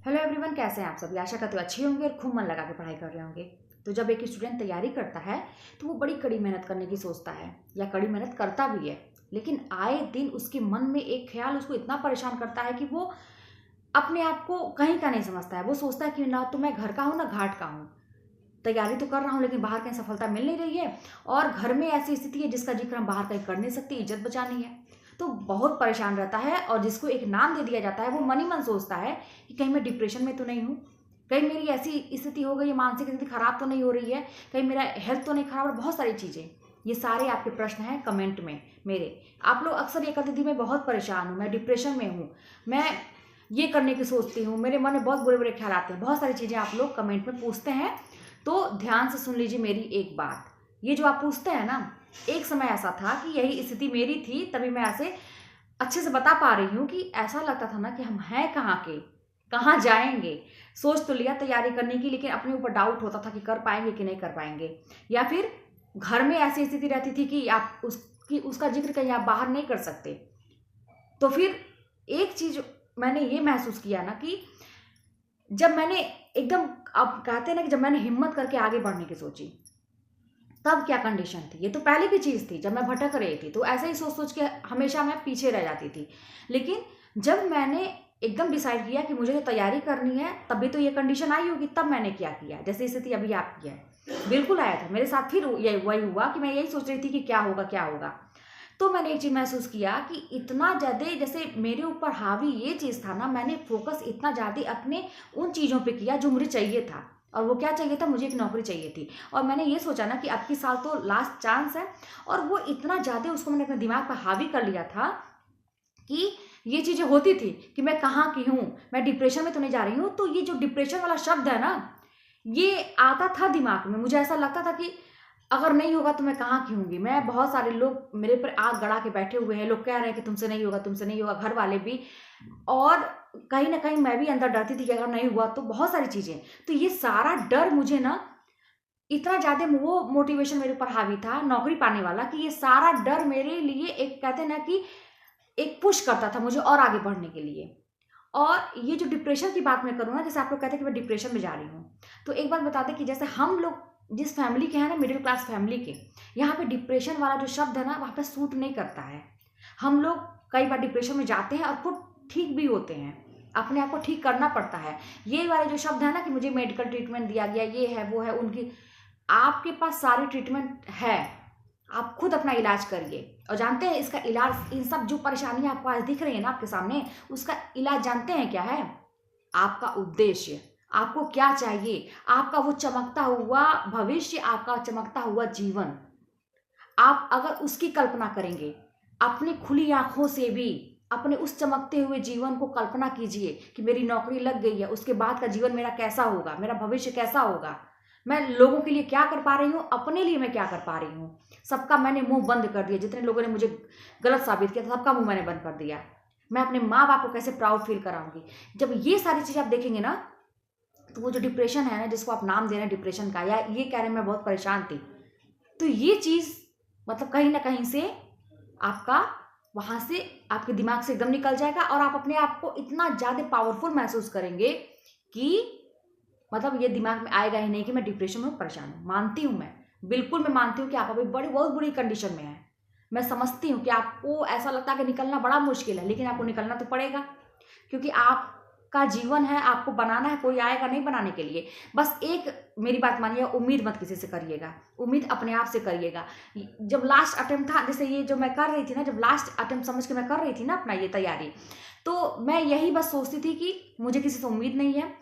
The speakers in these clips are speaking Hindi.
हेलो एवरीवन, कैसे हैं आप सभी। आशा करते हो अच्छे होंगे और खूब मन लगा के पढ़ाई कर रहे होंगे। तो जब एक स्टूडेंट तैयारी करता है तो वो बड़ी कड़ी मेहनत करने की सोचता है या कड़ी मेहनत करता भी है, लेकिन आए दिन उसके मन में एक ख्याल उसको इतना परेशान करता है कि वो अपने आप को कहीं का नहीं समझता है। वो सोचता है कि ना तो मैं घर का हूँ ना घाट का हूँ। तैयारी तो कर रहा हूँ लेकिन बाहर कहीं सफलता मिल नहीं रही है, और घर में ऐसी स्थिति है जिसका जिक्र हम बाहर कहीं कर नहीं सकते, इज्जत बचानी है। तो बहुत परेशान रहता है और जिसको एक नाम दे दिया जाता है, वो मन ही मन सोचता है कि कहीं मैं डिप्रेशन में तो नहीं हूँ, कहीं मेरी ऐसी स्थिति हो गई है, मानसिक स्थिति खराब तो नहीं हो रही है, कहीं मेरा हेल्थ तो नहीं खराब, और बहुत सारी चीज़ें। ये सारे आपके प्रश्न हैं कमेंट में मेरे। आप लोग अक्सर ये कहते, दीदी मैं बहुत परेशान हूँ, मैं डिप्रेशन में हूँ, मैं ये करने की सोचती हूँ, मेरे मन में बहुत बुरे बुरे ख्याल आते हैं, बहुत सारी चीज़ें आप लोग कमेंट में पूछते हैं। तो ध्यान से सुन लीजिए मेरी एक बात। ये जो आप पूछते हैं ना, एक समय ऐसा था कि यही स्थिति मेरी थी, तभी मैं ऐसे अच्छे से बता पा रही हूँ कि ऐसा लगता था ना कि हम हैं कहाँ के, कहाँ जाएंगे। सोच तो लिया तैयारी करने की, लेकिन अपने ऊपर डाउट होता था कि कर पाएंगे कि नहीं कर पाएंगे। या फिर घर में ऐसी स्थिति रहती थी कि आप उसका जिक्र कहीं आप बाहर नहीं कर सकते। तो फिर एक चीज मैंने ये महसूस किया ना कि जब मैंने एकदम, अब कहते हैं ना कि जब मैंने हिम्मत करके आगे बढ़ने की सोची, तब क्या कंडीशन थी। ये तो पहले की चीज़ थी, जब मैं भटक रही थी तो ऐसे ही सोच सोच के हमेशा मैं पीछे रह जाती थी। लेकिन जब मैंने एकदम डिसाइड किया कि मुझे तो तैयारी करनी है, तभी तो ये कंडीशन आई होगी, तब मैंने क्या किया। जैसे स्थिति अभी आपकी है, बिल्कुल आया था मेरे साथ। फिर ये वही हुआ कि मैं यही सोच रही थी कि क्या होगा क्या होगा। तो मैंने एक चीज़ महसूस किया कि इतना ज़्यादा जैसे मेरे ऊपर हावी ये चीज़ था ना, मैंने फोकस इतना ज़्यादा अपने उन चीज़ों पे किया जो मुझे चाहिए था। और वो क्या चाहिए था, मुझे एक नौकरी चाहिए थी। और मैंने ये सोचा ना कि अब की साल तो लास्ट चांस है, और वो इतना ज़्यादा उसको मैंने अपने दिमाग पर हावी कर लिया था कि ये चीज़ें होती थी कि मैं कहाँ की हूँ, मैं डिप्रेशन में तो नहीं जा रही हूँ। तो ये जो डिप्रेशन वाला शब्द है ना, ये आता था दिमाग में। मुझे ऐसा लगता था कि अगर नहीं होगा तो मैं कहाँ की होंगी। मैं, बहुत सारे लोग मेरे पर आग गड़ा के बैठे हुए हैं, लोग कह रहे हैं कि तुमसे नहीं होगा, तुमसे नहीं होगा, घर वाले भी। और कहीं ना कहीं मैं भी अंदर डरती थी कि अगर नहीं हुआ तो बहुत सारी चीजें। तो ये सारा डर मुझे ना, इतना ज्यादा वो मोटिवेशन मेरे ऊपर हावी था नौकरी पाने वाला, कि ये सारा डर मेरे लिए एक, कहते हैं ना कि एक पुश करता था मुझे और आगे बढ़ने के लिए। और ये जो डिप्रेशन की बात मैं करूँ ना, जैसे आप लोग कहते हैं कि मैं डिप्रेशन में जा रही हूँ, तो एक बात बता दें कि जैसे हम लोग जिस फैमिली के हैं ना, मिडिल क्लास फैमिली के, यहाँ पे डिप्रेशन वाला जो शब्द है ना, वहाँ पे सूट नहीं करता है। हम लोग कई बार डिप्रेशन में जाते हैं और खुद ठीक भी होते हैं, अपने आप को ठीक करना पड़ता है। ये वाले जो शब्द है ना कि मुझे मेडिकल ट्रीटमेंट दिया गया, ये है वो है, उनकी, आपके पास सारी ट्रीटमेंट है, आप खुद अपना इलाज करिए। और जानते हैं इसका इलाज, इन सब जो परेशानियां आपको आज दिख रही है ना आपके सामने, उसका इलाज जानते हैं क्या है? आपका उद्देश्य, आपको क्या चाहिए, आपका वो चमकता हुआ भविष्य, आपका चमकता हुआ जीवन। आप अगर उसकी कल्पना करेंगे अपनी खुली आंखों से भी, अपने उस चमकते हुए जीवन को कल्पना कीजिए कि मेरी नौकरी लग गई है, उसके बाद का जीवन मेरा कैसा होगा, मेरा भविष्य कैसा होगा, मैं लोगों के लिए क्या कर पा रही हूँ, अपने लिए मैं क्या कर पा रही हूँ। सबका मैंने मुंह बंद कर दिया, जितने लोगों ने मुझे गलत साबित किया था सबका मुंह मैंने बंद कर दिया। मैं अपने माँ बाप को कैसे प्राउड फील कराऊंगी। जब ये सारी चीजें आप देखेंगे ना, तो वो जो डिप्रेशन है ना, जिसको आप नाम दे रहे हैं डिप्रेशन का, या ये कह रहे हैं मैं बहुत परेशान थी, तो ये चीज मतलब कहीं ना कहीं से आपका, वहां से आपके दिमाग से एकदम निकल जाएगा, और आप अपने आप को इतना ज्यादा पावरफुल महसूस करेंगे कि मतलब ये दिमाग में आएगा ही नहीं कि मैं डिप्रेशन में परेशान हूँ। मानती हूँ मैं, बिल्कुल मैं मानती हूँ कि आप अभी बड़ी बहुत बुरी कंडीशन में हैं। मैं समझती हूँ कि आपको ऐसा लगता है कि निकलना बड़ा मुश्किल है, लेकिन आपको निकलना तो पड़ेगा, क्योंकि आपका जीवन है, आपको बनाना है, कोई आएगा नहीं बनाने के लिए। बस एक मेरी बात मानिए, उम्मीद मत किसी से करिएगा, उम्मीद अपने आप से करिएगा। जब लास्ट अटेम्प्ट था, जैसे ये जो मैं कर रही थी ना, जब लास्ट अटेम्प्ट समझ के मैं कर रही थी ना अपना ये तैयारी, तो मैं यही बस सोचती थी कि मुझे किसी से उम्मीद नहीं है,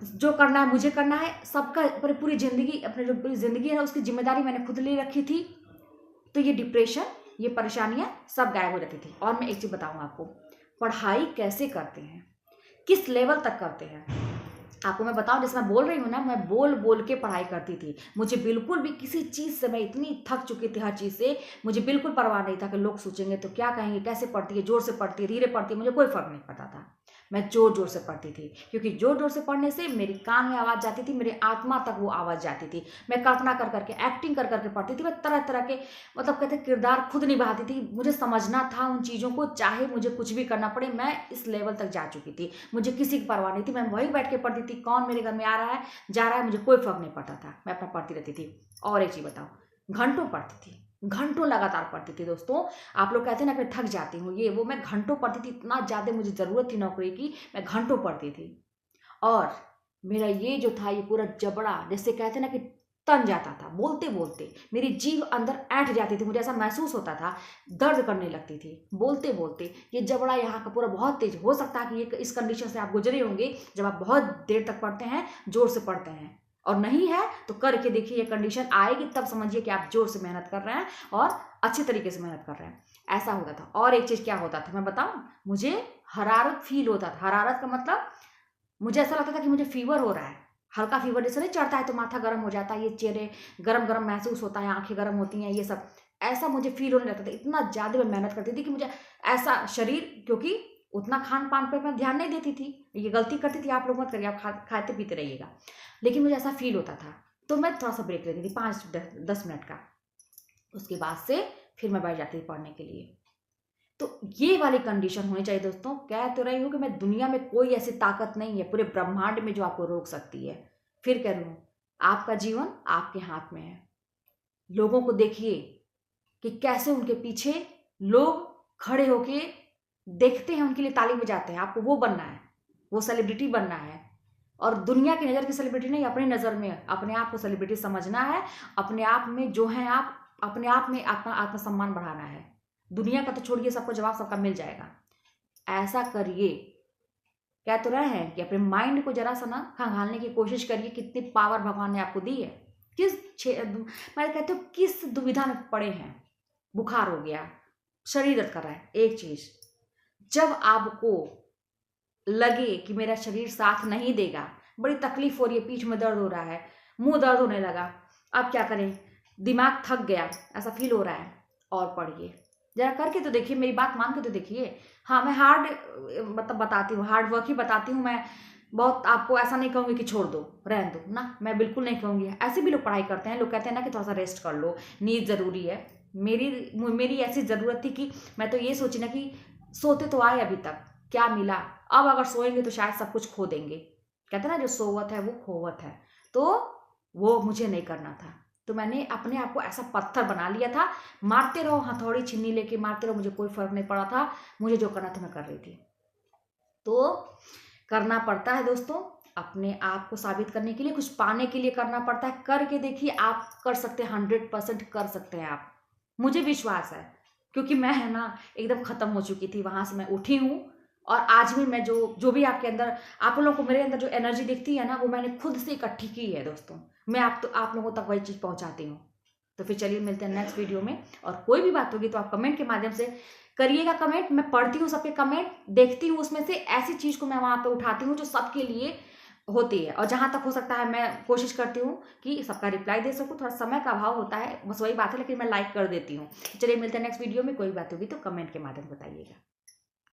जो करना है मुझे करना है, सबका पूरी जिंदगी, अपनी जो पूरी जिंदगी है ना उसकी जिम्मेदारी मैंने खुद ले रखी थी। तो ये डिप्रेशन, ये परेशानियां सब गायब हो जाती थी। और मैं एक चीज बताऊं आपको, पढ़ाई कैसे करते हैं, किस लेवल तक करते हैं, आपको मैं बताऊं। जैसे मैं बोल रही हूँ ना, मैं बोल बोल के पढ़ाई करती थी। मुझे बिल्कुल भी किसी चीज़ से, मैं इतनी थक चुकी थी हर चीज़ से, मुझे बिल्कुल परवाह नहीं था कि लोग सोचेंगे तो क्या कहेंगे, कैसे पढ़ती है, जोर से पढ़ती है, धीरे पढ़ती है, मुझे कोई फर्क नहीं पड़ता था। मैं जोर जोर से पढ़ती थी, क्योंकि जोर जोर से पढ़ने से मेरी कान में आवाज़ जाती थी, मेरी आत्मा तक वो आवाज़ जाती थी। मैं कल्पना कर करके, एक्टिंग कर करके पढ़ती थी। मैं तरह तरह के मतलब कहते किरदार खुद निभाती थी। मुझे समझना था उन चीज़ों को, चाहे मुझे कुछ भी करना पड़े। मैं इस लेवल तक जा चुकी थी, मुझे किसी की परवाह नहीं थी। मैं वहीं बैठ के पढ़ती थी, कौन मेरे घर में आ रहा है जा रहा है मुझे कोई फर्क नहीं पड़ता था, मैं अपना पढ़ती रहती थी। और एक चीज़ बताओ, घंटों पढ़ती थी, घंटों लगातार पढ़ती थी दोस्तों। आप लोग कहते हैं ना कि थक जाती हूँ ये वो, मैं घंटों पढ़ती थी। इतना ज़्यादा मुझे ज़रूरत थी नौकरी की, मैं घंटों पढ़ती थी। और मेरा ये जो था, ये पूरा जबड़ा जैसे कहते हैं ना कि तन जाता था। बोलते बोलते मेरी जीभ अंदर ऐंठ जाती थी, मुझे ऐसा महसूस होता था, दर्द करने लगती थी बोलते बोलते। ये जबड़ा यहाँ का पूरा बहुत तेज। हो सकता है कि ये इस कंडीशन से आप गुजरे होंगे, जब आप बहुत देर तक पढ़ते हैं, जोर से पढ़ते हैं। और नहीं है तो करके देखिए, ये कंडीशन आएगी तब समझिए कि आप जोर से मेहनत कर रहे हैं और अच्छे तरीके से मेहनत कर रहे हैं। ऐसा होता था। और एक चीज़ क्या होता था मैं बताऊं, मुझे हरारत फील होता था। हरारत का मतलब मुझे ऐसा लगता था कि मुझे फीवर हो रहा है। हल्का फीवर जैसे नहीं चढ़ता है तो माथा गर्म हो जाता है, ये चेहरे गरम गरम महसूस होता है, आंखें गर्म होती हैं, ये सब ऐसा मुझे फील होने लगता था। इतना ज़्यादा मैं मेहनत करती थी कि मुझे ऐसा शरीर, क्योंकि उतना खान पान पे मैं ध्यान नहीं देती थी, ये गलती करती थी। आप लोग मत करिए, आप खाते पीते रहिएगा। लेकिन मुझे ऐसा फील होता था, तो मैं थोड़ा सा ब्रेक लेती थी 5-10 मिनट का। उसके बाद से फिर मैं बैठ जाती थी पढ़ने के लिए। तो ये वाली कंडीशन होनी चाहिए दोस्तों। कह तो रही हूँ कि मैं दुनिया में कोई ऐसी ताकत नहीं है पूरे ब्रह्मांड में जो आपको रोक सकती है। फिर कह रही हूँ, आपका जीवन आपके हाथ में है। लोगों को देखिए कि कैसे उनके पीछे लोग खड़े होके देखते हैं, उनके लिए ताली बजाते हैं। आपको वो बनना है, वो सेलिब्रिटी बनना है। और दुनिया की नज़र की सेलिब्रिटी नहीं, अपनी नज़र में अपने आप को सेलिब्रिटी समझना है। अपने आप में जो है आप, अपने आप में आत्मसम्मान बढ़ाना है। दुनिया का तो छोड़िए, सबको जवाब सबका मिल जाएगा। ऐसा करिए। कह तो रहे हैं कि अपने माइंड को जरा सा ना खंगालने की कोशिश करिए। कितनी पावर भगवान ने आपको दी है। मैं कहती हूँ किस दुविधा में पड़े हैं। बुखार हो गया, शरीर दर्द कर रहा है। एक चीज, जब आपको लगे कि मेरा शरीर साथ नहीं देगा, बड़ी तकलीफ हो रही है, पीठ में दर्द हो रहा है, मुंह दर्द होने लगा, अब क्या करें, दिमाग थक गया, ऐसा फील हो रहा है, और पढ़िए। जरा करके तो देखिए, मेरी बात मान के तो देखिए। हाँ, मैं हार्ड मतलब बताती हूँ, हार्ड वर्क ही बताती हूँ मैं। बहुत आपको ऐसा नहीं कहूँगी कि छोड़ दो, रहने दो ना, मैं बिल्कुल नहीं कहूँगी। ऐसे भी लोग पढ़ाई करते हैं, लोग कहते हैं ना कि थोड़ा सा रेस्ट कर लो, नींद ज़रूरी है। मेरी ऐसी ज़रूरत थी कि मैं तो ये सोची ना कि सोते तो आए अभी तक, क्या मिला, अब अगर सोएंगे तो शायद सब कुछ खो देंगे। कहते हैं ना, जो सोवत है वो खोवत है। तो वो मुझे नहीं करना था। तो मैंने अपने आप को ऐसा पत्थर बना लिया था। मारते रहो, हथौड़ी छीनी लेके मारते रहो, मुझे कोई फर्क नहीं पड़ा था। मुझे जो करना था मैं कर रही थी। तो करना पड़ता है दोस्तों, अपने आप को साबित करने के लिए, कुछ पाने के लिए करना पड़ता है। करके देखिए, आप कर सकते हैं, 100% कर सकते हैं आप। मुझे विश्वास है, क्योंकि मैं है ना एकदम खत्म हो चुकी थी, वहां से मैं उठी हूँ। और आज भी मैं जो भी आपके अंदर, आप लोगों को मेरे अंदर जो एनर्जी दिखती है ना, वो मैंने खुद से इकट्ठी की है दोस्तों। मैं आप लोगों तक वही चीज़ पहुंचाती हूँ। तो फिर चलिए मिलते हैं नेक्स्ट वीडियो में। और कोई भी बात होगी तो आप कमेंट के माध्यम से करिएगा। कमेंट मैं पढ़ती हूँ, सबके कमेंट देखती हूँ, उसमें से ऐसी चीज़ को मैं वहाँ पे उठाती हूँ जो सबके लिए होती है। और जहाँ तक हो सकता है मैं कोशिश करती हूँ कि सबका रिप्लाई दे सकूँ। थोड़ा समय का अभाव होता है, बस वही बात है, लेकिन मैं लाइक कर देती हूँ। चलिए मिलते हैं नेक्स्ट वीडियो में। कोई बात होगी तो कमेंट के माध्यम से बताइएगा।